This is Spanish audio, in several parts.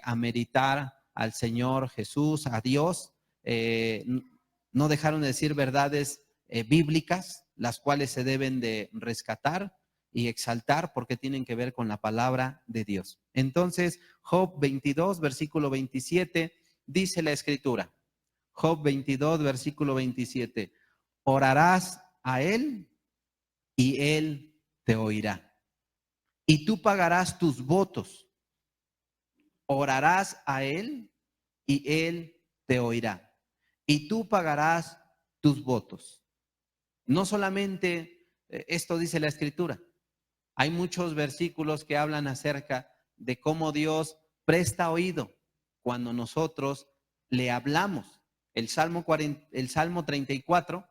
ameritar al Señor Jesús, a Dios. No dejaron de decir verdades bíblicas, las cuales se deben de rescatar y exaltar porque tienen que ver con la palabra de Dios. Entonces, Job 22, versículo 27, dice la Escritura. Job 22, versículo 27. Orarás a él y él te oirá. Y tú pagarás tus votos. Orarás a él y él te oirá. Y tú pagarás tus votos. No solamente esto dice la Escritura. Hay muchos versículos que hablan acerca de cómo Dios presta oído cuando nosotros le hablamos. El Salmo 34,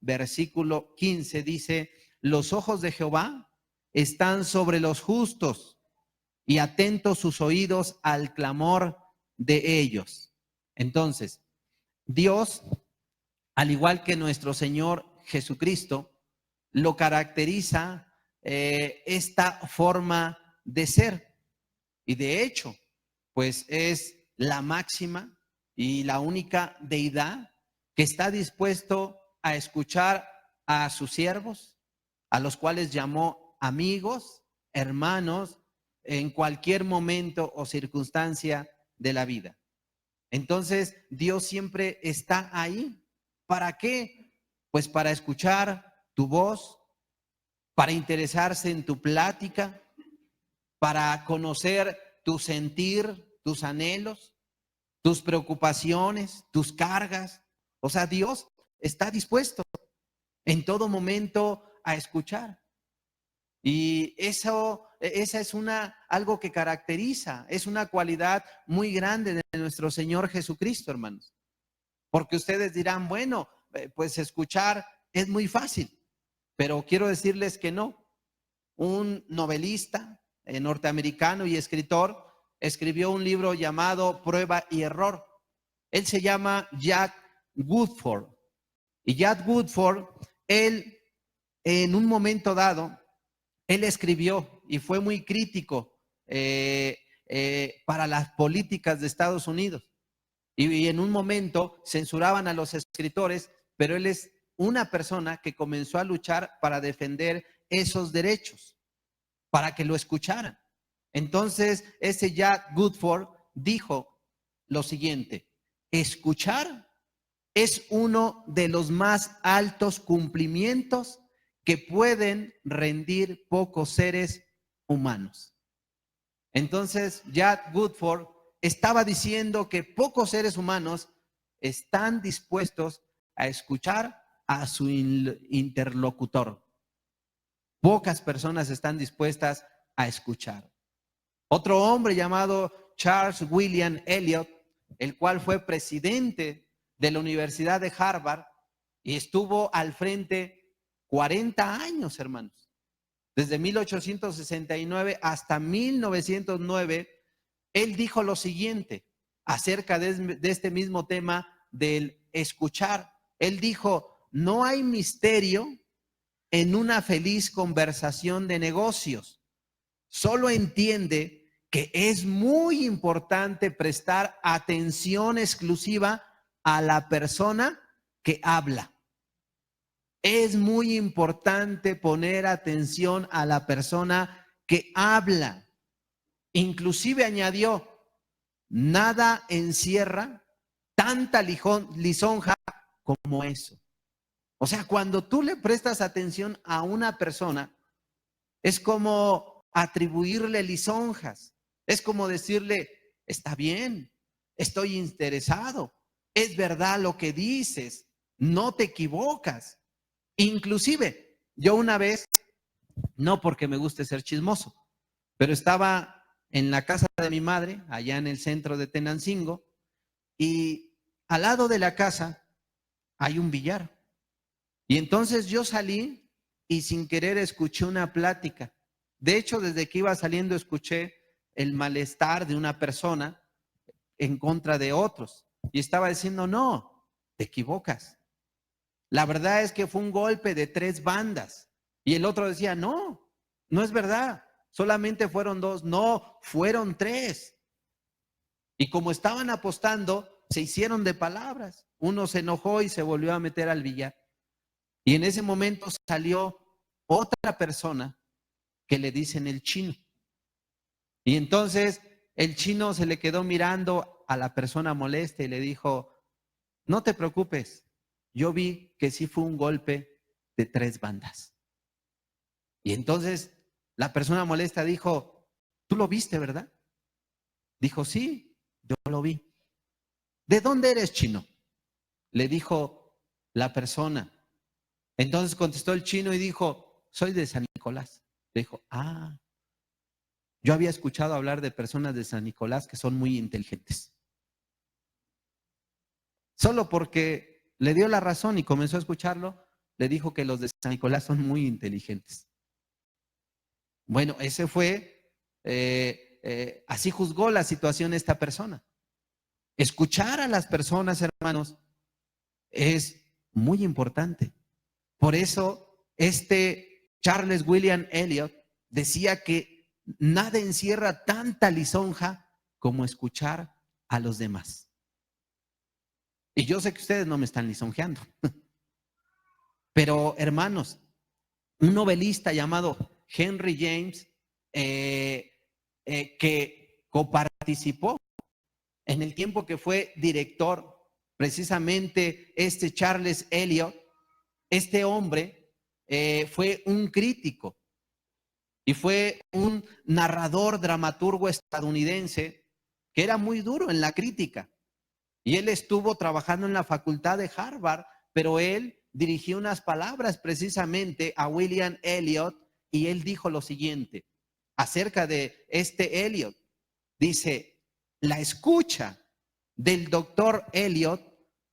versículo 15 dice: los ojos de Jehová están sobre los justos y atentos sus oídos al clamor de ellos. Entonces, Dios, al igual que nuestro Señor Jesucristo, lo caracteriza esta forma de ser. Y de hecho, pues es la máxima y la única deidad que está dispuesto a escuchar a sus siervos, a los cuales llamó amigos, hermanos, en cualquier momento o circunstancia de la vida. Entonces, Dios siempre está ahí. ¿Para qué? Pues para escuchar tu voz, para interesarse en tu plática, para conocer tu sentir, tus anhelos, tus preocupaciones, tus cargas. O sea, Dios está dispuesto en todo momento a escuchar. Y esa es algo que caracteriza, es una cualidad muy grande de nuestro Señor Jesucristo, hermanos. Porque ustedes dirán, bueno, pues escuchar es muy fácil, pero quiero decirles que no. Un novelista norteamericano y escritor escribió un libro llamado Prueba y Error. Él se llama Jack Woodford. Y Jack Woodford, él en un momento dado, él escribió y fue muy crítico para las políticas de Estados Unidos. Y en un momento censuraban a los escritores, pero él es una persona que comenzó a luchar para defender esos derechos, para que lo escucharan. Entonces, ese Jack Woodford dijo lo siguiente: escuchar es uno de los más altos cumplimientos que pueden rendir pocos seres humanos. Entonces, Jack Woodford estaba diciendo que pocos seres humanos están dispuestos a escuchar a su interlocutor. Pocas personas están dispuestas a escuchar. Otro hombre llamado Charles William Eliot, el cual fue presidente de la Universidad de Harvard y estuvo al frente 40 años, hermanos. Desde 1869 hasta 1909, él dijo lo siguiente acerca de este mismo tema del escuchar. Él dijo: no hay misterio en una feliz conversación de negocios. Solo entiende que es muy importante prestar atención exclusiva a la persona que habla. Es muy importante poner atención a la persona que habla. Inclusive añadió: nada encierra tanta lisonja como eso. O sea, cuando tú le prestas atención a una persona, es como atribuirle lisonjas. Es como decirle: está bien, estoy interesado, es verdad lo que dices, no te equivocas. Inclusive, yo una vez, no porque me guste ser chismoso, pero estaba en la casa de mi madre, allá en el centro de Tenancingo, y al lado de la casa hay un billar. Y entonces yo salí y sin querer escuché una plática. De hecho, desde que iba saliendo escuché el malestar de una persona en contra de otros. Y estaba diciendo: no, te equivocas. La verdad es que fue un golpe de 3 bandas. Y el otro decía: no, no es verdad. solamente fueron 2, no, fueron 3. Y como estaban apostando, se hicieron de palabras. Uno se enojó y se volvió a meter al billar. Y en ese momento salió otra persona que le dicen el chino. Y entonces el chino se le quedó mirando a la persona molesta y le dijo, no te preocupes, yo vi que sí fue un golpe de 3 bandas. Y entonces la persona molesta dijo, ¿tú lo viste, verdad? Dijo, sí, yo lo vi. ¿De dónde eres, chino? Le dijo la persona. Entonces contestó el chino y dijo, soy de San Nicolás. Le dijo, yo había escuchado hablar de personas de San Nicolás que son muy inteligentes. Solo porque le dio la razón y comenzó a escucharlo, le dijo que los de San Nicolás son muy inteligentes. Bueno, ese fue, así juzgó la situación esta persona. Escuchar a las personas, hermanos, es muy importante. Por eso, Charles William Eliot decía que nada encierra tanta lisonja como escuchar a los demás. Y yo sé que ustedes no me están lisonjeando. Pero, hermanos, un novelista llamado Henry James, que coparticipó en el tiempo que fue director, precisamente Charles Eliot, este hombre fue un crítico y fue un narrador, dramaturgo estadounidense que era muy duro en la crítica. Y él estuvo trabajando en la facultad de Harvard, pero él dirigió unas palabras precisamente a William Eliot y él dijo lo siguiente acerca de Eliot. Dice, la escucha del doctor Eliot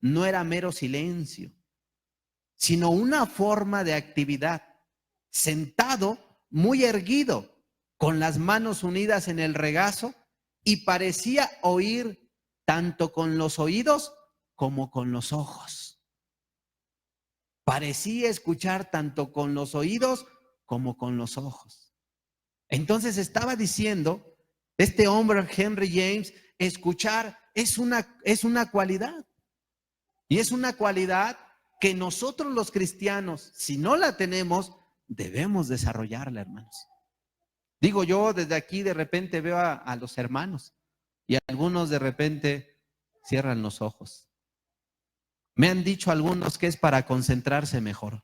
no era mero silencio, sino una forma de actividad, sentado muy erguido, con las manos unidas en el regazo, y parecía oír tanto con los oídos como con los ojos. Parecía escuchar tanto con los oídos como con los ojos. Entonces estaba diciendo, este hombre Henry James, escuchar es una cualidad. Y es una cualidad que nosotros los cristianos, si no la tenemos, debemos desarrollarla, hermanos. Digo yo, desde aquí de repente veo a los hermanos y algunos de repente cierran los ojos. Me han dicho algunos que es para concentrarse mejor.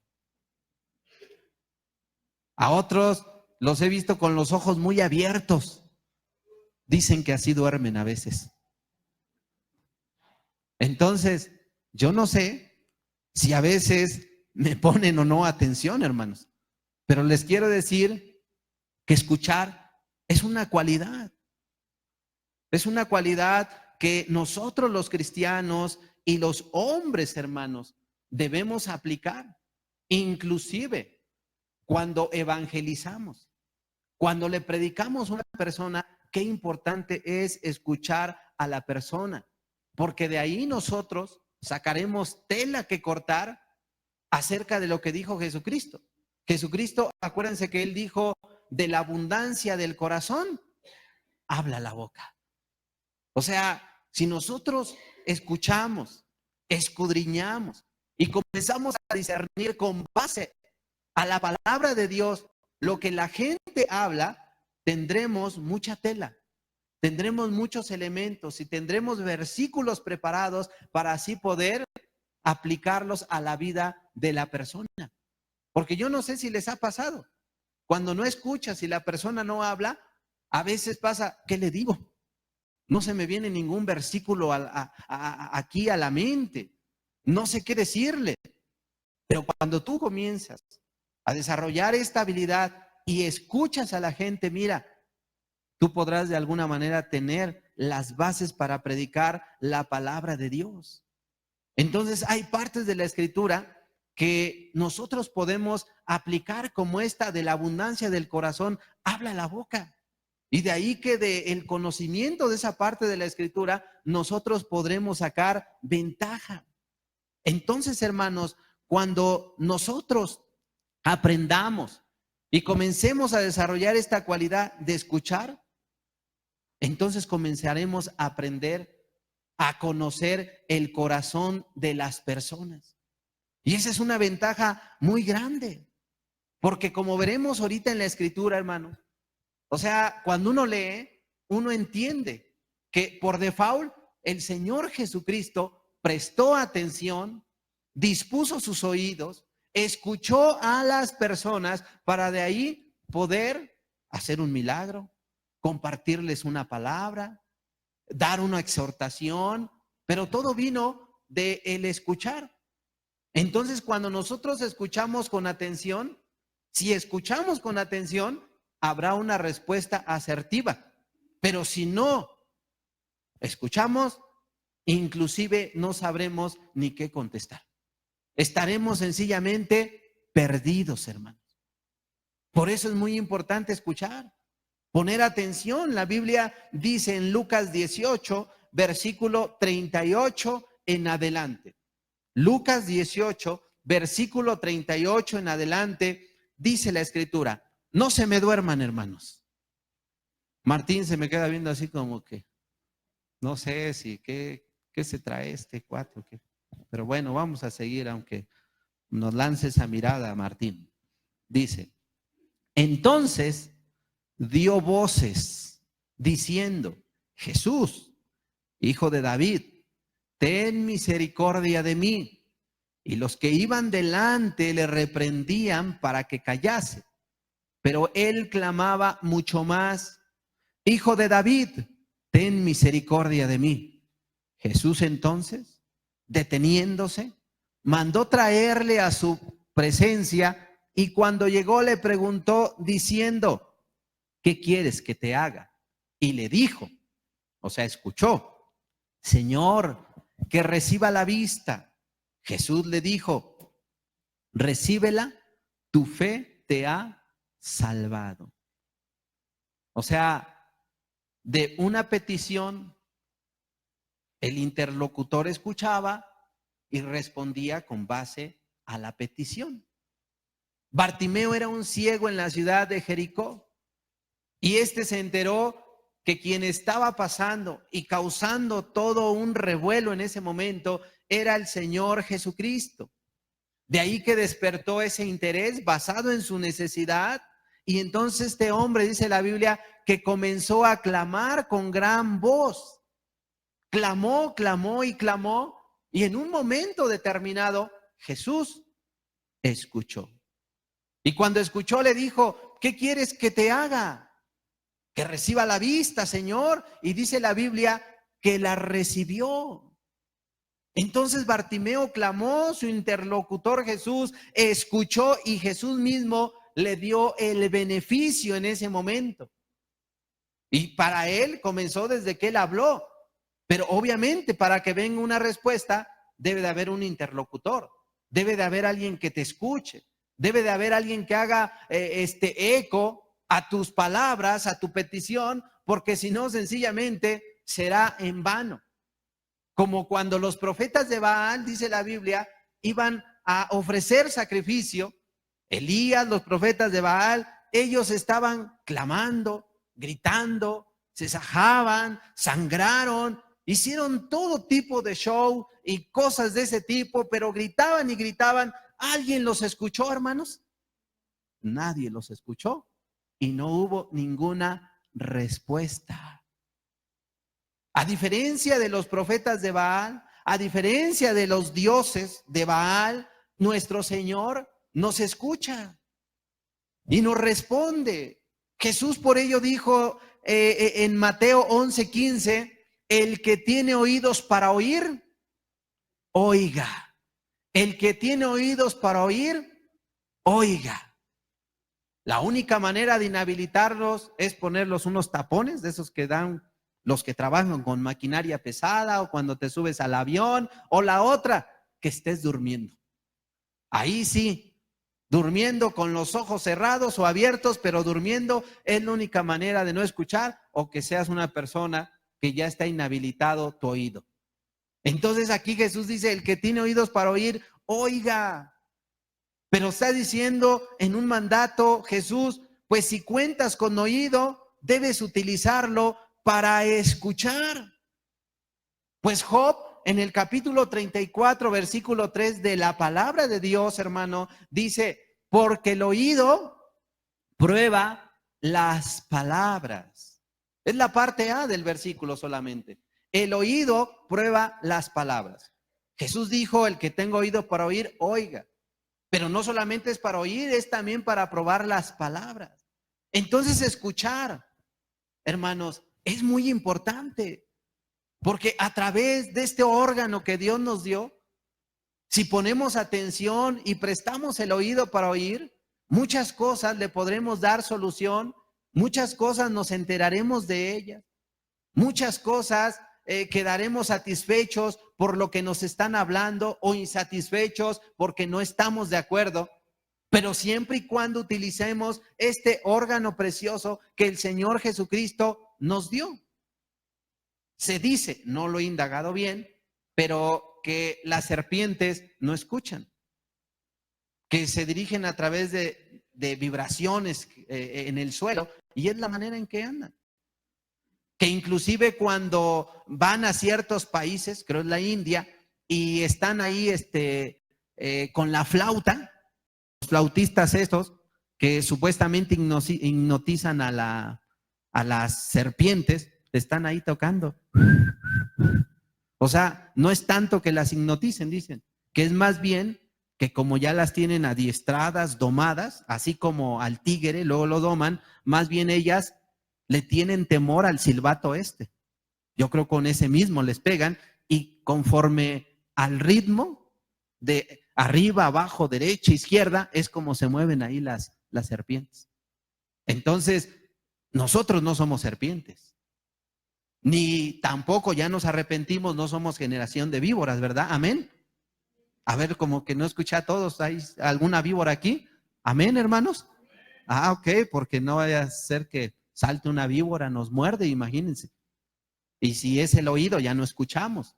A otros los he visto con los ojos muy abiertos. Dicen que así duermen a veces. Entonces, yo no sé si a veces me ponen o no atención, hermanos, pero les quiero decir que escuchar es una cualidad. Es una cualidad que nosotros los cristianos y los hombres, hermanos, debemos aplicar. Inclusive cuando evangelizamos, cuando le predicamos a una persona, qué importante es escuchar a la persona, porque de ahí nosotros sacaremos tela que cortar acerca de lo que dijo Jesucristo. Jesucristo, acuérdense que él dijo, de la abundancia del corazón, habla la boca. O sea, si nosotros escuchamos, escudriñamos y comenzamos a discernir con base a la palabra de Dios lo que la gente habla, tendremos mucha tela, tendremos muchos elementos y tendremos versículos preparados para así poder aplicarlos a la vida de la persona. Porque yo no sé si les ha pasado, cuando no escuchas y la persona no habla, a veces pasa, ¿qué le digo? No se me viene ningún versículo aquí a la mente. No sé qué decirle. Pero cuando tú comienzas a desarrollar esta habilidad y escuchas a la gente, mira, tú podrás de alguna manera tener las bases para predicar la palabra de Dios. Entonces hay partes de la Escritura que nosotros podemos aplicar como esta de la abundancia del corazón, habla la boca. Y de ahí que del conocimiento de esa parte de la Escritura, nosotros podremos sacar ventaja. Entonces, hermanos, cuando nosotros aprendamos y comencemos a desarrollar esta cualidad de escuchar, entonces comenzaremos a aprender a conocer el corazón de las personas. Y esa es una ventaja muy grande, porque como veremos ahorita en la escritura, hermano, o sea, cuando uno lee, uno entiende que por default el Señor Jesucristo prestó atención, dispuso sus oídos, escuchó a las personas para de ahí poder hacer un milagro, compartirles una palabra, dar una exhortación, pero todo vino de el escuchar. Entonces, cuando nosotros escuchamos con atención, si escuchamos con atención, habrá una respuesta asertiva. Pero si no escuchamos, inclusive no sabremos ni qué contestar. Estaremos sencillamente perdidos, hermanos. Por eso es muy importante escuchar, poner atención. La Biblia dice en Lucas 18, versículo 38 en adelante. Lucas 18, versículo 38 en adelante, dice la escritura: no se me duerman, hermanos. Martín se me queda viendo así como que, no sé si, ¿qué se trae este cuatro? ¿Qué? Pero bueno, vamos a seguir, aunque nos lance esa mirada, Martín. Dice, entonces dio voces diciendo: Jesús, hijo de David, ten misericordia de mí. Y los que iban delante le reprendían para que callase. Pero él clamaba mucho más: Hijo de David, ten misericordia de mí. Jesús entonces, deteniéndose, mandó traerle a su presencia, y cuando llegó le preguntó diciendo: ¿qué quieres que te haga? Y le dijo, o sea, escuchó: Señor, que reciba la vista. Jesús le dijo: recíbela, tu fe te ha salvado. O sea, de una petición, el interlocutor escuchaba y respondía con base a la petición. Bartimeo era un ciego en la ciudad de Jericó, y este se enteró que quien estaba pasando y causando todo un revuelo en ese momento era el Señor Jesucristo. De ahí que despertó ese interés basado en su necesidad. Y entonces este hombre, dice la Biblia, que comenzó a clamar con gran voz. Clamó, clamó y clamó. Y en un momento determinado, Jesús escuchó. Y cuando escuchó, le dijo: ¿qué quieres que te haga? Que reciba la vista, Señor. Y dice la Biblia que la recibió. Entonces Bartimeo clamó, su interlocutor Jesús escuchó, y Jesús mismo le dio el beneficio en ese momento. Y para él comenzó desde que él habló. Pero obviamente para que venga una respuesta debe de haber un interlocutor, debe de haber alguien que te escuche, debe de haber alguien que haga eco a tus palabras, a tu petición, porque si no, sencillamente será en vano. Como cuando los profetas de Baal, dice la Biblia, iban a ofrecer sacrificio. Elías, los profetas de Baal, ellos estaban clamando, gritando, se sajaban, sangraron, hicieron todo tipo de show y cosas de ese tipo, pero gritaban y gritaban. ¿Alguien los escuchó, hermanos? Nadie los escuchó y no hubo ninguna respuesta. A diferencia de los profetas de Baal, a diferencia de los dioses de Baal, nuestro Señor nos escucha y nos responde. Jesús por ello dijo en Mateo 11:15, el que tiene oídos para oír, oiga. El que tiene oídos para oír, oiga. La única manera de inhabilitarlos es ponerlos unos tapones de esos que dan los que trabajan con maquinaria pesada, o cuando te subes al avión, o la otra, que estés durmiendo. Ahí sí, durmiendo con los ojos cerrados o abiertos, pero durmiendo es la única manera de no escuchar, o que seas una persona que ya está inhabilitado tu oído. Entonces aquí Jesús dice: el que tiene oídos para oír, oiga. Pero está diciendo en un mandato Jesús, pues si cuentas con oído, debes utilizarlo para escuchar. Pues Job, en el capítulo 34, versículo 3 de la palabra de Dios, hermano, dice, porque el oído prueba las palabras. Es la parte A del versículo solamente. El oído prueba las palabras. Jesús dijo, el que tenga oído para oír, oiga. Pero no solamente es para oír, es también para probar las palabras. Entonces escuchar, hermanos, es muy importante. Porque a través de este órgano que Dios nos dio, si ponemos atención y prestamos el oído para oír, muchas cosas le podremos dar solución, muchas cosas nos enteraremos de ellas, muchas cosas quedaremos satisfechos por lo que nos están hablando o insatisfechos porque no estamos de acuerdo, pero siempre y cuando utilicemos este órgano precioso que el Señor Jesucristo nos dio. Se dice, no lo he indagado bien, pero que las serpientes no escuchan, que se dirigen a través de vibraciones en el suelo, y es la manera en que andan. Que inclusive cuando van a ciertos países, creo es la India, y están ahí con la flauta, los flautistas estos, que supuestamente hipnotizan a las serpientes, están ahí tocando. O sea, no es tanto que las hipnoticen, dicen, que es más bien que como ya las tienen adiestradas, domadas, así como al tigre, luego lo doman, más bien ellas le tienen temor al silbato este. Yo creo con ese mismo les pegan y conforme al ritmo de arriba, abajo, derecha, izquierda, es como se mueven ahí las serpientes. Entonces, nosotros no somos serpientes. Ni tampoco ya nos arrepentimos, no somos generación de víboras, ¿verdad? Amén. A ver, como que no escuché a todos, ¿hay alguna víbora aquí? Amén, hermanos. Ah, ok, porque no vaya a ser que salte una víbora, nos muerde, imagínense. Y si es el oído, ya no escuchamos.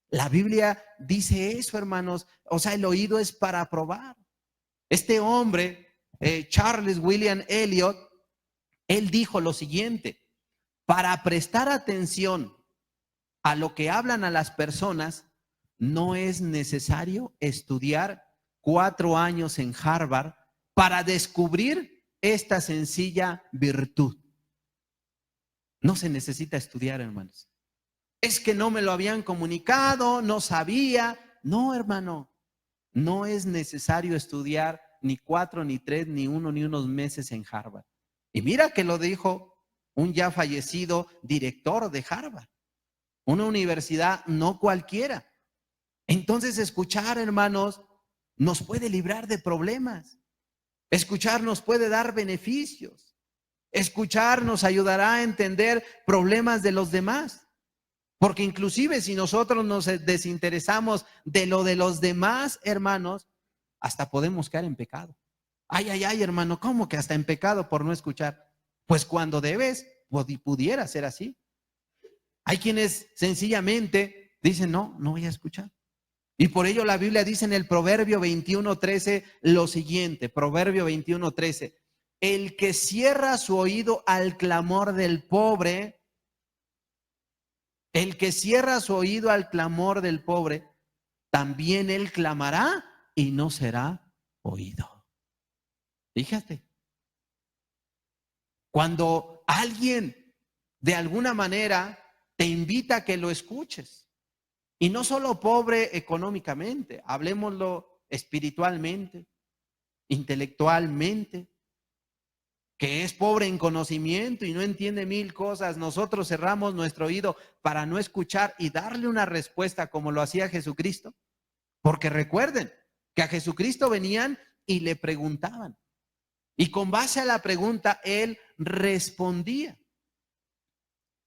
La Biblia dice eso, hermanos. O sea, el oído es para probar. Este hombre, Charles William Eliot, él dijo lo siguiente: para prestar atención a lo que hablan a las personas, no es necesario estudiar 4 años en Harvard para descubrir esta sencilla virtud. No se necesita estudiar, hermanos. Es que no me lo habían comunicado, no sabía. No, hermano, no es necesario estudiar ni 4, ni 3, ni 1, ni unos meses en Harvard. Y mira que lo dijo un ya fallecido director de Harvard, una universidad no cualquiera. Entonces escuchar, hermanos, nos puede librar de problemas. Escuchar nos puede dar beneficios. Escuchar nos ayudará a entender problemas de los demás. Porque inclusive si nosotros nos desinteresamos de lo de los demás, hermanos, hasta podemos caer en pecado. Ay, ay, ay, hermano, ¿cómo que hasta en pecado por no escuchar? Pues cuando debes, pudiera ser así. Hay quienes sencillamente dicen, no voy a escuchar. Y por ello la Biblia dice en el Proverbio 21:13 lo siguiente, Proverbio 21:13, el que cierra su oído al clamor del pobre, el que cierra su oído al clamor del pobre, también él clamará y no será oído. Fíjate, cuando alguien de alguna manera te invita a que lo escuches, y no solo pobre económicamente, hablemoslo espiritualmente, intelectualmente, que es pobre en conocimiento y no entiende 1000 cosas, nosotros cerramos nuestro oído para no escuchar y darle una respuesta como lo hacía Jesucristo. Porque recuerden que a Jesucristo venían y le preguntaban. Y con base a la pregunta, él respondía.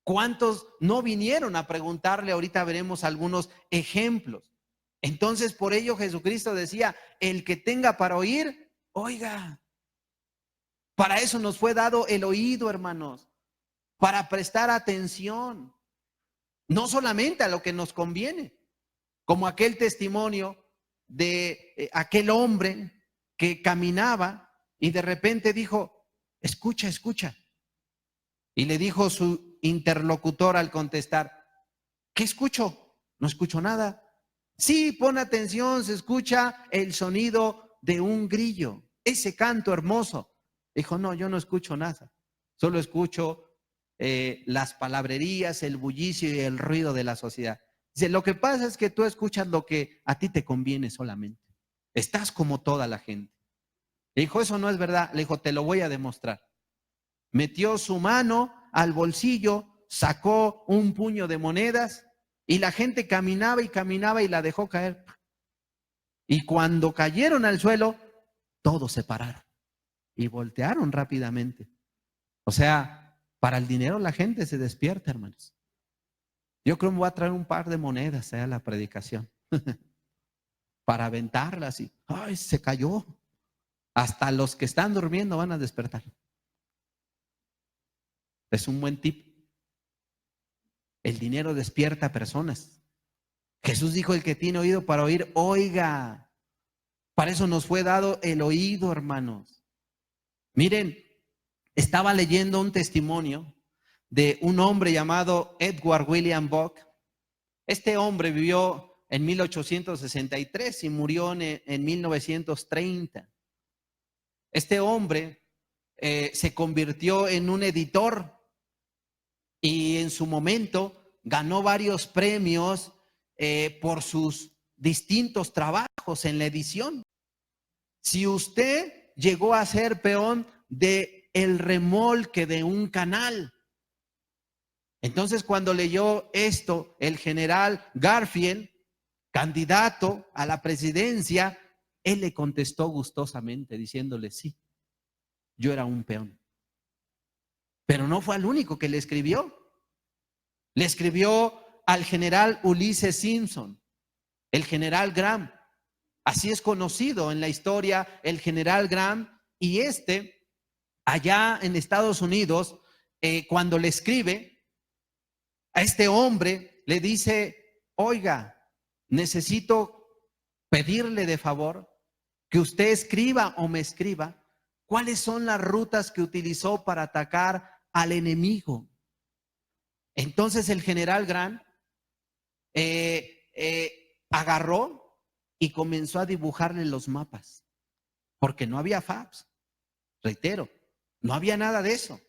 ¿Cuántos no vinieron a preguntarle? Ahorita veremos algunos ejemplos. Entonces, por ello Jesucristo decía, el que tenga para oír, oiga. Para eso nos fue dado el oído, hermanos, para prestar atención, no solamente a lo que nos conviene, como aquel testimonio de aquel hombre que caminaba y de repente dijo, escucha, escucha. Y le dijo su interlocutor al contestar, ¿qué escucho? No escucho nada. Sí, pon atención, se escucha el sonido de un grillo, ese canto hermoso. Dijo, no, yo no escucho nada, solo escucho las palabrerías, el bullicio y el ruido de la sociedad. Dice, lo que pasa es que tú escuchas lo que a ti te conviene solamente. Estás como toda la gente. Le dijo, eso no es verdad. Le dijo, te lo voy a demostrar. Metió su mano al bolsillo, sacó un puño de monedas y la gente caminaba y la dejó caer. Y cuando cayeron al suelo, todos se pararon y voltearon rápidamente. O sea, para el dinero la gente se despierta, hermanos. Yo creo que me voy a traer un par de monedas a la predicación para aventarlas y, ay, se cayó. Hasta los que están durmiendo van a despertar. Es un buen tip. El dinero despierta a personas. Jesús dijo, el que tiene oído para oír, oiga. Para eso nos fue dado el oído, hermanos. Miren, estaba leyendo un testimonio de un hombre llamado Edward William Buck. Este hombre vivió en 1863 y murió en 1930. Este hombre se convirtió en un editor y en su momento ganó varios premios por sus distintos trabajos en la edición. Si usted llegó a ser peón de el remolque de un canal, entonces cuando leyó esto, el general Garfield, candidato a la presidencia, él le contestó gustosamente diciéndole, sí, yo era un peón. Pero no fue al único que le escribió. Le escribió al general Ulysses Simpson, el general Grant. Así es conocido en la historia el general Grant. Y allá en Estados Unidos, cuando le escribe a este hombre, le dice, oiga, necesito pedirle de favor que usted escriba o me escriba cuáles son las rutas que utilizó para atacar al enemigo. Entonces el general Grant agarró y comenzó a dibujarle los mapas, porque no había fax, reitero, no había nada de eso.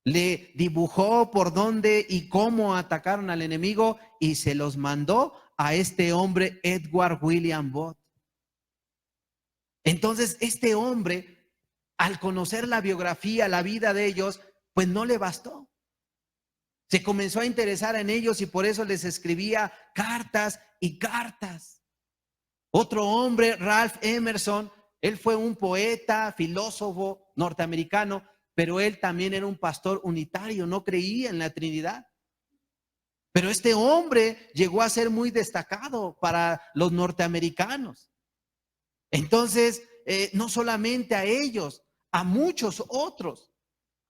Le dibujó por dónde y cómo atacaron al enemigo y se los mandó a este hombre Edward William Booth. Entonces este hombre, al conocer la biografía, la vida de ellos, pues no le bastó. Se comenzó a interesar en ellos y por eso les escribía cartas y cartas. Otro hombre, Ralph Emerson, él fue un poeta, filósofo norteamericano, pero él también era un pastor unitario, no creía en la Trinidad. Pero este hombre llegó a ser muy destacado para los norteamericanos. Entonces, no solamente a ellos, a muchos otros.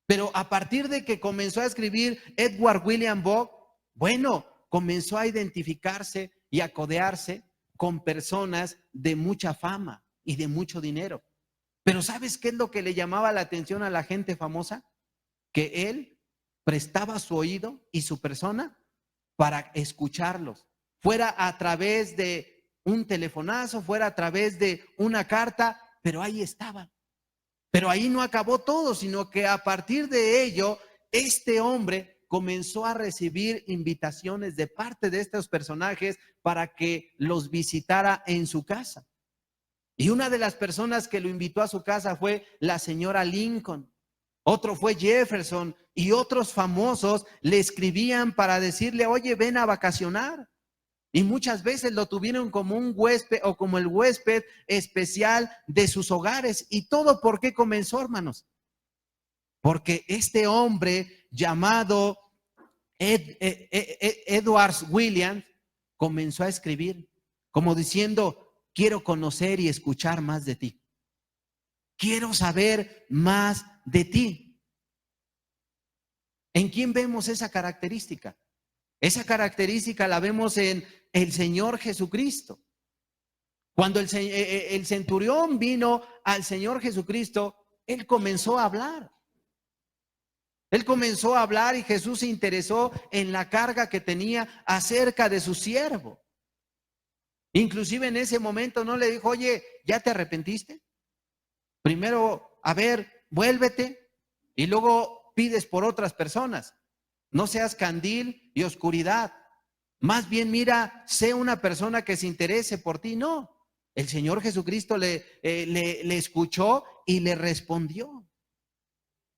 Pero a partir de que comenzó a escribir Edward William Booth, bueno, comenzó a identificarse y a codearse con personas de mucha fama y de mucho dinero. Pero ¿sabes qué es lo que le llamaba la atención a la gente famosa? Que él prestaba su oído y su persona para escucharlos, fuera a través de un telefonazo, fuera a través de una carta, pero ahí estaban. Pero ahí no acabó todo, sino que a partir de ello, este hombre comenzó a recibir invitaciones de parte de estos personajes para que los visitara en su casa. Y una de las personas que lo invitó a su casa fue la señora Lincoln. Otro fue Jefferson y otros famosos le escribían para decirle, oye, ven a vacacionar. Y muchas veces lo tuvieron como un huésped o como el huésped especial de sus hogares. ¿Y todo por qué comenzó, hermanos? Porque este hombre llamado Edward Williams comenzó a escribir como diciendo, quiero conocer y escuchar más de ti. Quiero saber más de ti. ¿En quién vemos esa característica? Esa característica la vemos en el Señor Jesucristo. Cuando el centurión vino al Señor Jesucristo, Él comenzó a hablar. Él comenzó a hablar y Jesús se interesó en la carga que tenía acerca de su siervo. Inclusive en ese momento no le dijo, oye, ¿ya te arrepentiste? Primero, a ver, vuélvete y luego pides por otras personas. No seas candil y oscuridad. Más bien, mira, sé una persona que se interese por ti. No, el Señor Jesucristo le escuchó y le respondió.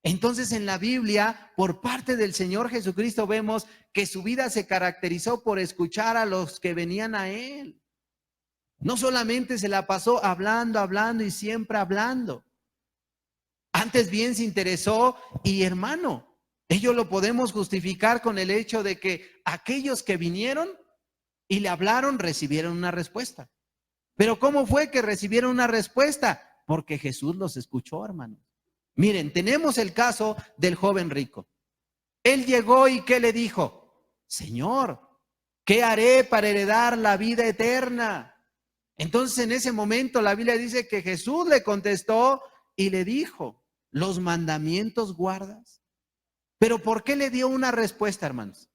Entonces en la Biblia, por parte del Señor Jesucristo, vemos que su vida se caracterizó por escuchar a los que venían a Él. No solamente se la pasó hablando, hablando y siempre hablando. Antes bien se interesó y hermano, ello lo podemos justificar con el hecho de que aquellos que vinieron y le hablaron recibieron una respuesta. Pero ¿cómo fue que recibieron una respuesta? Porque Jesús los escuchó, hermano. Miren, tenemos el caso del joven rico. Él llegó y ¿qué le dijo? Señor, ¿qué haré para heredar la vida eterna? Entonces en ese momento la Biblia dice que Jesús le contestó y le dijo, ¿los mandamientos guardas? Pero ¿por qué le dio una respuesta, hermanos?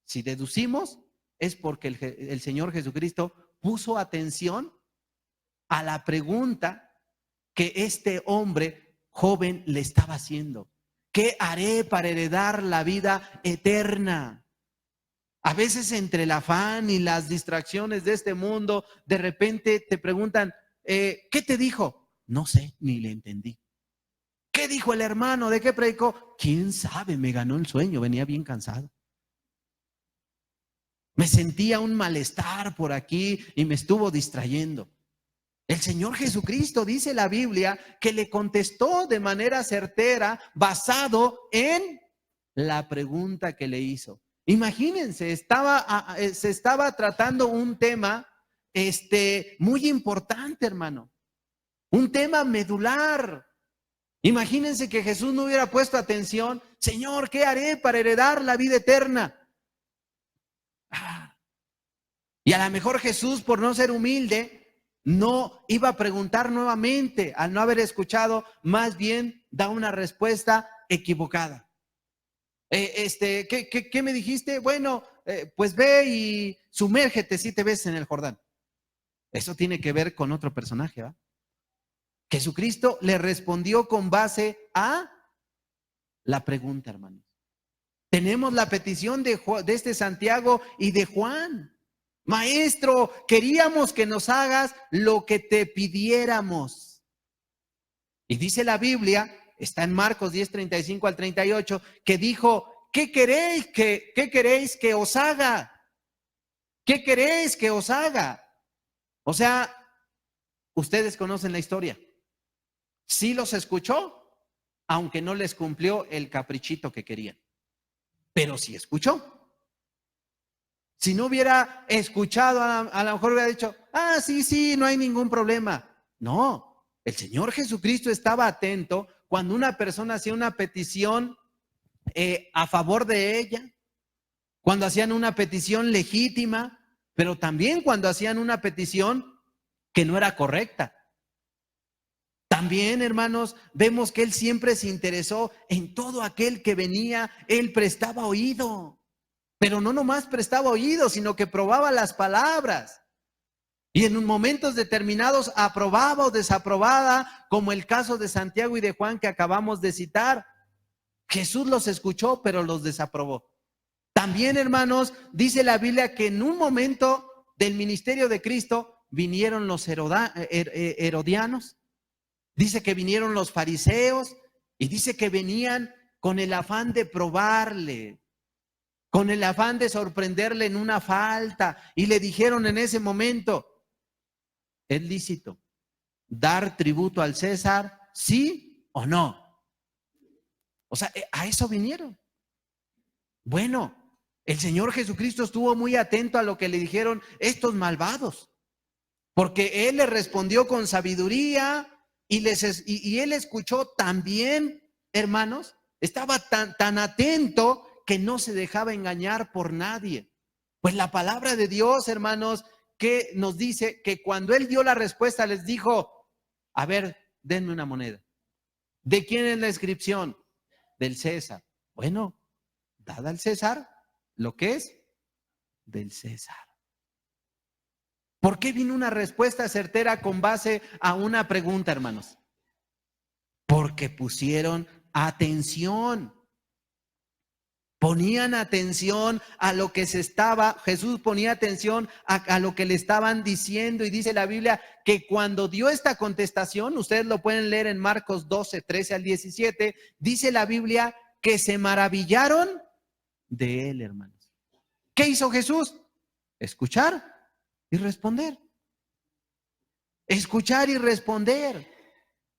Si deducimos, es porque el Señor Jesucristo puso atención a la pregunta que este hombre joven le estaba haciendo. ¿Qué haré para heredar la vida eterna? A veces entre el afán y las distracciones de este mundo, de repente te preguntan, ¿qué te dijo? No sé, ni le entendí. ¿Qué dijo el hermano? ¿De qué predicó? ¿Quién sabe? Me ganó el sueño, venía bien cansado. Me sentía un malestar por aquí y me estuvo distrayendo. El Señor Jesucristo, dice la Biblia, que le contestó de manera certera, basado en la pregunta que le hizo. Imagínense, se estaba tratando un tema muy importante, hermano. Un tema medular. Imagínense que Jesús no hubiera puesto atención. Señor, ¿qué haré para heredar la vida eterna? Y a lo mejor Jesús, por no ser humilde, no iba a preguntar nuevamente, al no haber escuchado, más bien da una respuesta equivocada. ¿Qué me dijiste? Bueno, pues ve y sumérgete 7 veces en el Jordán. Eso tiene que ver con otro personaje, ¿va? Jesucristo le respondió con base a la pregunta, hermanos. Tenemos la petición de este Santiago y de Juan. Maestro, queríamos que nos hagas lo que te pidiéramos. Y dice la Biblia, está en Marcos 10, 35 al 38, que dijo, ¿qué queréis que os haga? ¿Qué queréis que os haga? O sea, ustedes conocen la historia. Sí los escuchó, aunque no les cumplió el caprichito que querían. Pero sí escuchó. Si no hubiera escuchado, a lo mejor hubiera dicho, sí, no hay ningún problema. No, el Señor Jesucristo estaba atento cuando una persona hacía una petición a favor de ella, cuando hacían una petición legítima, pero también cuando hacían una petición que no era correcta. También, hermanos, vemos que Él siempre se interesó en todo aquel que venía, Él prestaba oído. Pero no nomás prestaba oído, sino que probaba las palabras. Y en momentos determinados aprobaba o desaprobaba, como el caso de Santiago y de Juan que acabamos de citar. Jesús los escuchó, pero los desaprobó. También, hermanos, dice la Biblia que en un momento del ministerio de Cristo vinieron los herodianos, dice que vinieron los fariseos y dice que venían con el afán de probarle, con el afán de sorprenderle en una falta, y le dijeron en ese momento, ¿es lícito dar tributo al César, sí o no? O sea, a eso vinieron. Bueno, el Señor Jesucristo estuvo muy atento a lo que le dijeron estos malvados, porque Él les respondió con sabiduría y Él escuchó también, hermanos, estaba tan atento que no se dejaba engañar por nadie. Pues la palabra de Dios, hermanos, que nos dice que cuando Él dio la respuesta les dijo, a ver, denme una moneda. ¿De quién es la inscripción? Del César. Bueno, dad al César lo que es del César. ¿Por qué vino una respuesta certera con base a una pregunta, hermanos? Porque pusieron atención. Ponían atención a lo que Jesús ponía atención a lo que le estaban diciendo, y dice la Biblia que cuando dio esta contestación, ustedes lo pueden leer en Marcos 12, 13 al 17, dice la Biblia que se maravillaron de él, hermanos. ¿Qué hizo Jesús? Escuchar y responder. Escuchar y responder.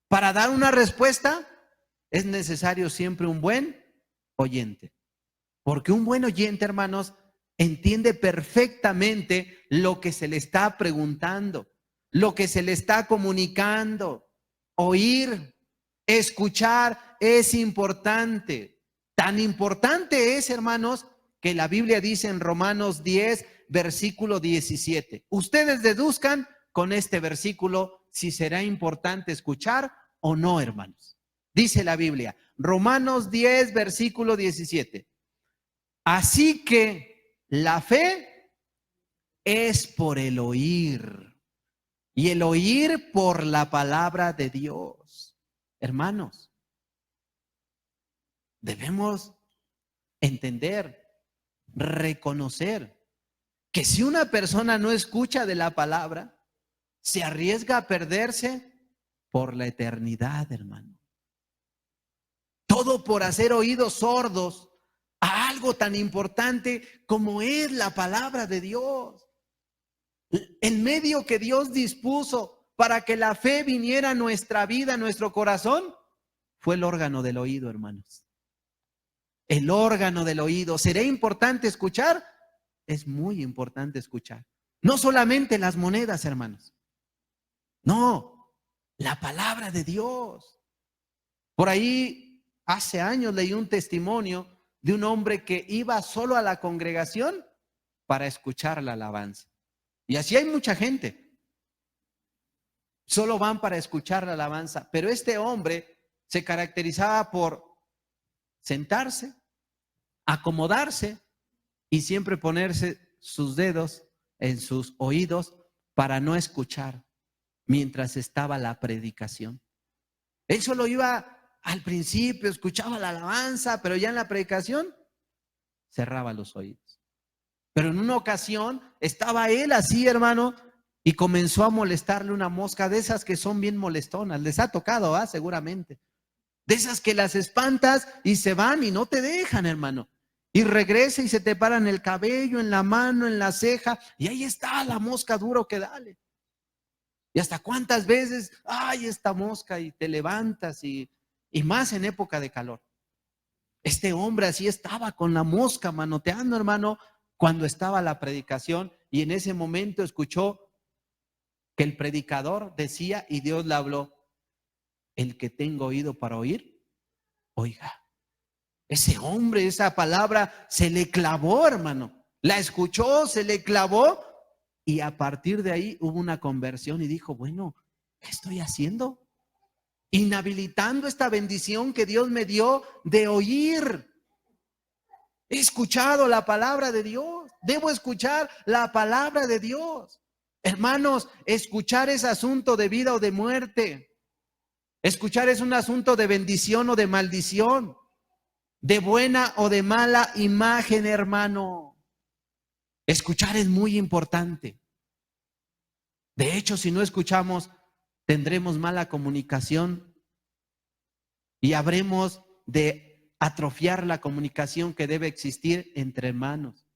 Para dar una respuesta es necesario siempre un buen oyente. Porque un buen oyente, hermanos, entiende perfectamente lo que se le está preguntando, lo que se le está comunicando. Oír, escuchar es importante. Tan importante es, hermanos, que la Biblia dice en Romanos 10, versículo 17. Ustedes deduzcan con este versículo si será importante escuchar o no, hermanos. Dice la Biblia, Romanos 10, versículo 17. Así que la fe es por el oír, y el oír por la palabra de Dios. Hermanos, debemos entender, reconocer que si una persona no escucha de la palabra, se arriesga a perderse por la eternidad, hermano. Todo por hacer oídos sordos a algo tan importante como es la palabra de Dios. El medio que Dios dispuso para que la fe viniera a nuestra vida, a nuestro corazón, fue el órgano del oído, hermanos. El órgano del oído. ¿Será importante escuchar? Es muy importante escuchar. No solamente las monedas, hermanos. No, la palabra de Dios. Por ahí, hace años leí un testimonio de un hombre que iba solo a la congregación para escuchar la alabanza. Y así hay mucha gente. Solo van para escuchar la alabanza. Pero este hombre se caracterizaba por sentarse, acomodarse y siempre ponerse sus dedos en sus oídos para no escuchar mientras estaba la predicación. Él solo iba al principio, escuchaba la alabanza, pero ya en la predicación cerraba los oídos. Pero en una ocasión estaba él así, hermano, y comenzó a molestarle una mosca de esas que son bien molestonas. Les ha tocado, seguramente. De esas que las espantas y se van y no te dejan, hermano. Y regresa y se te para en el cabello, en la mano, en la ceja, y ahí está la mosca, duro que dale. Y hasta cuántas veces, ay, esta mosca, y te levantas y más en época de calor. Este hombre así estaba con la mosca manoteando, hermano, cuando estaba la predicación, y en ese momento escuchó que el predicador decía, y Dios le habló: el que tenga oído para oír, oiga. Ese hombre, esa palabra se le clavó, hermano. La escuchó, se le clavó, y a partir de ahí hubo una conversión y dijo: bueno, ¿qué estoy haciendo? Inhabilitando esta bendición que Dios me dio de oír. He escuchado la palabra de Dios. Debo escuchar la palabra de Dios. Hermanos, escuchar es asunto de vida o de muerte. Escuchar es un asunto de bendición o de maldición, de buena o de mala imagen, hermano. Escuchar es muy importante. De hecho, si no escuchamos, tendremos mala comunicación y habremos de atrofiar la comunicación que debe existir entre hermanos.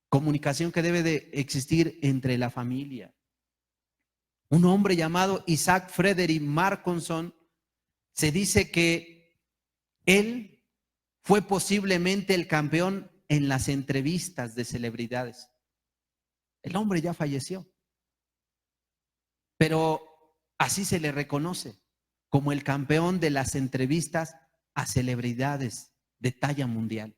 Comunicación que debe de existir entre la familia. Un hombre llamado Isaac Frederick Markinson, se dice que él fue posiblemente el campeón en las entrevistas de celebridades. El hombre ya falleció, pero así se le reconoce como el campeón de las entrevistas a celebridades de talla mundial.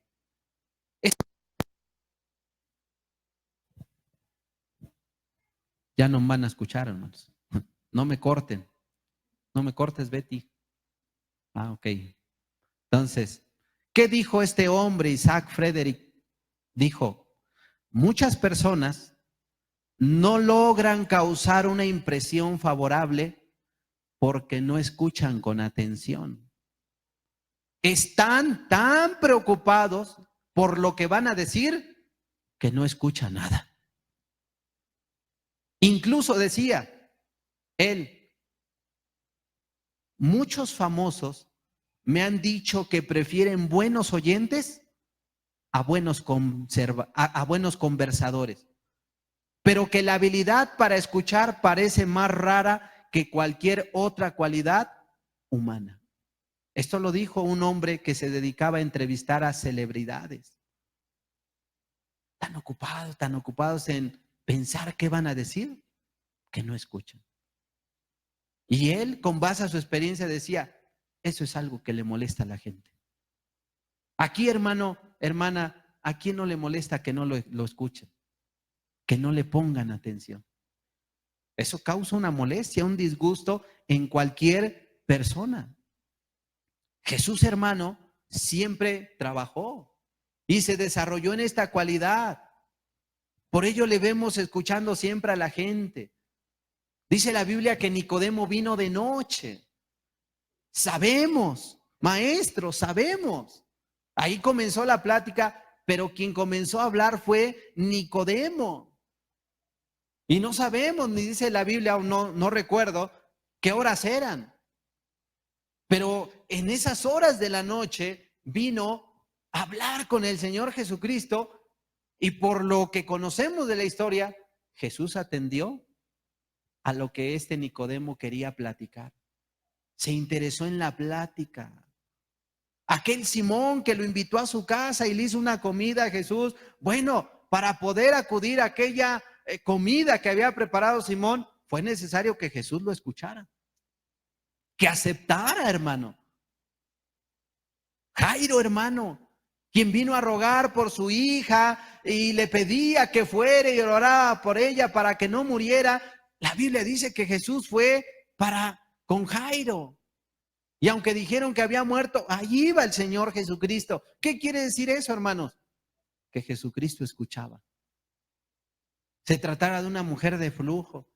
Ya no van a escuchar, hermanos. No me corten. No me cortes, Betty. Ah, ok. Entonces, ¿qué dijo este hombre, Isaac Frederick? Dijo, muchas personas no logran causar una impresión favorable porque no escuchan con atención. Están tan preocupados por lo que van a decir que no escuchan nada. Incluso decía él, muchos famosos me han dicho que prefieren buenos oyentes a buenos conversadores, pero que la habilidad para escuchar parece más rara que cualquier otra cualidad humana. Esto lo dijo un hombre que se dedicaba a entrevistar a celebridades. Tan ocupados en pensar qué van a decir, que no escuchan. Y él, con base a su experiencia, decía, eso es algo que le molesta a la gente. Aquí, hermano, hermana, ¿a quién no le molesta que no lo escuchen? Que no le pongan atención. Eso causa una molestia, un disgusto en cualquier persona. Jesús, hermano, siempre trabajó y se desarrolló en esta cualidad. Por ello le vemos escuchando siempre a la gente. Dice la Biblia que Nicodemo vino de noche. Sabemos, maestro, sabemos. Ahí comenzó la plática, pero quien comenzó a hablar fue Nicodemo. Y no sabemos, ni dice la Biblia, no recuerdo qué horas eran. Pero en esas horas de la noche vino a hablar con el Señor Jesucristo y por lo que conocemos de la historia, Jesús atendió a lo que este Nicodemo quería platicar. Se interesó en la plática. Aquel Simón que lo invitó a su casa y le hizo una comida a Jesús, bueno, para poder acudir a aquella comida que había preparado Simón, fue necesario que Jesús lo escuchara, que aceptara, hermano. Jairo, hermano, quien vino a rogar por su hija y le pedía que fuera y orara por ella para que no muriera. La Biblia dice que Jesús fue con Jairo. Y aunque dijeron que había muerto, allí iba el Señor Jesucristo. ¿Qué quiere decir eso, hermanos? Que Jesucristo escuchaba. Se tratara de una mujer de flujo,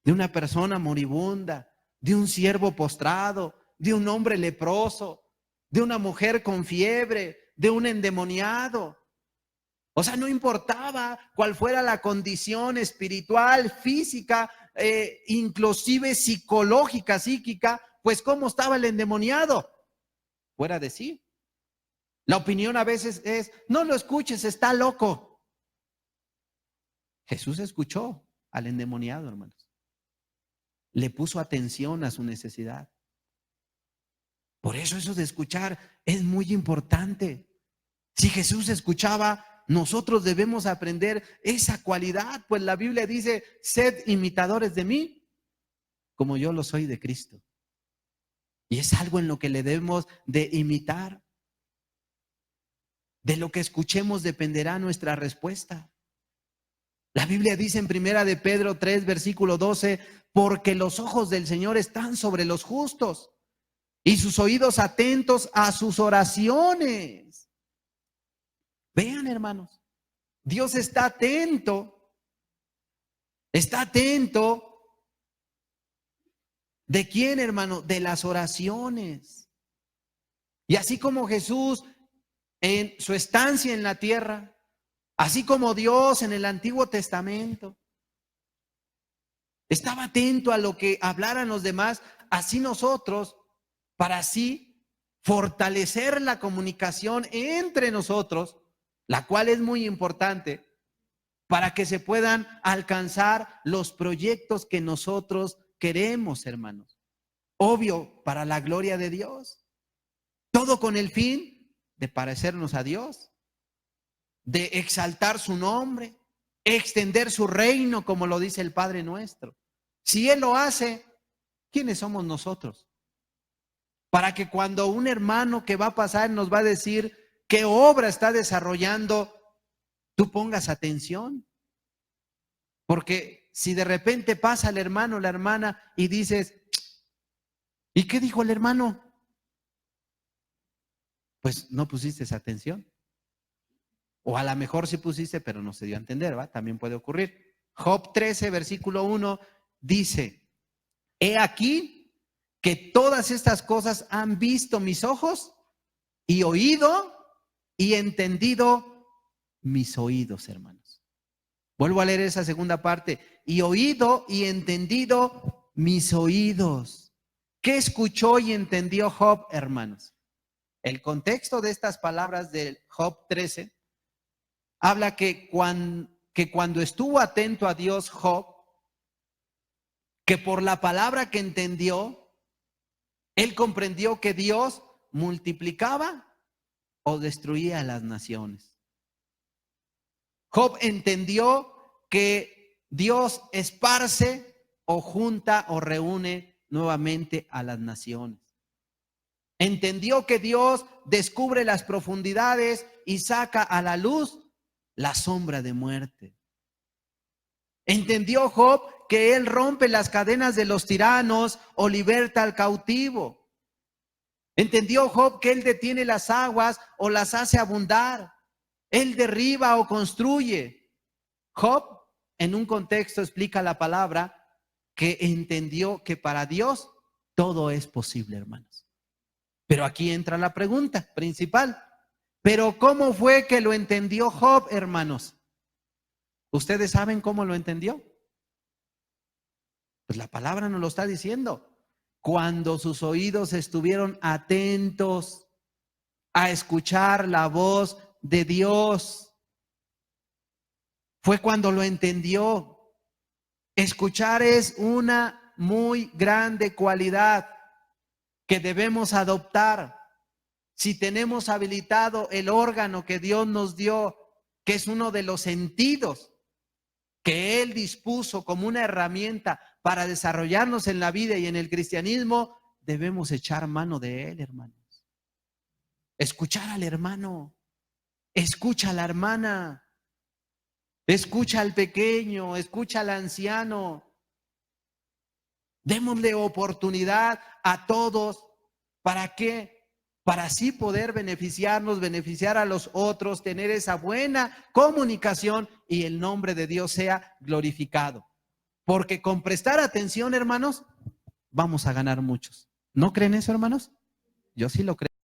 de una persona moribunda, de un siervo postrado, de un hombre leproso, de una mujer con fiebre, de un endemoniado. O sea, no importaba cuál fuera la condición espiritual, física, inclusive psicológica, psíquica, pues cómo estaba el endemoniado. Fuera de sí. La opinión a veces es, no lo escuches, está loco. Jesús escuchó al endemoniado, hermanos. Le puso atención a su necesidad. Por eso de escuchar es muy importante. Si Jesús escuchaba, nosotros debemos aprender esa cualidad, pues la Biblia dice, sed imitadores de mí, como yo lo soy de Cristo. Y es algo en lo que le debemos de imitar. De lo que escuchemos dependerá nuestra respuesta. La Biblia dice en primera de Pedro 3, versículo 12, porque los ojos del Señor están sobre los justos y sus oídos atentos a sus oraciones. Vean, hermanos, Dios está atento ¿de quién, hermano? De las oraciones. Y así como Jesús en su estancia en la tierra, así como Dios en el Antiguo Testamento estaba atento a lo que hablaran los demás, así nosotros, para así fortalecer la comunicación entre nosotros, la cual es muy importante, para que se puedan alcanzar los proyectos que nosotros queremos, hermanos. Obvio, para la gloria de Dios. Todo con el fin de parecernos a Dios, de exaltar su nombre, extender su reino, como lo dice el Padre nuestro. Si Él lo hace, ¿quiénes somos nosotros? Para que cuando un hermano que va a pasar nos va a decir qué obra está desarrollando, tú pongas atención. Porque si de repente pasa el hermano o la hermana y dices, ¿y qué dijo el hermano? Pues no pusiste esa atención. O a lo mejor sí pusiste, pero no se dio a entender, ¿va? También puede ocurrir. Job 13, versículo 1, dice, he aquí que todas estas cosas han visto mis ojos y oído y entendido mis oídos, hermanos. Vuelvo a leer esa segunda parte. Y oído y entendido mis oídos. ¿Qué escuchó y entendió Job, hermanos? El contexto de estas palabras del Job 13 habla que cuando estuvo atento a Dios Job, que por la palabra que entendió, él comprendió que Dios multiplicaba o destruía a las naciones. Job entendió que Dios esparce o junta o reúne nuevamente a las naciones. Entendió que Dios descubre las profundidades y saca a la luz la sombra de muerte. Entendió Job que Él rompe las cadenas de los tiranos o liberta al cautivo. Entendió Job que Él detiene las aguas o las hace abundar. Él derriba o construye. Job, en un contexto, explica la palabra que entendió que para Dios todo es posible, hermanos. Pero aquí entra la pregunta principal. ¿Pero cómo fue que lo entendió Job, hermanos? ¿Ustedes saben cómo lo entendió? Pues la palabra nos lo está diciendo. Cuando sus oídos estuvieron atentos a escuchar la voz de Dios, fue cuando lo entendió. Escuchar es una muy grande cualidad que debemos adoptar. Si tenemos habilitado el órgano que Dios nos dio, que es uno de los sentidos que Él dispuso como una herramienta para desarrollarnos en la vida y en el cristianismo, debemos echar mano de Él, hermanos. Escuchar al hermano, escucha a la hermana, escucha al pequeño, escucha al anciano. Démosle oportunidad a todos. ¿Para qué? Para así poder beneficiarnos, beneficiar a los otros, tener esa buena comunicación y el nombre de Dios sea glorificado. Porque con prestar atención, hermanos, vamos a ganar muchos. ¿No creen eso, hermanos? Yo sí lo creo.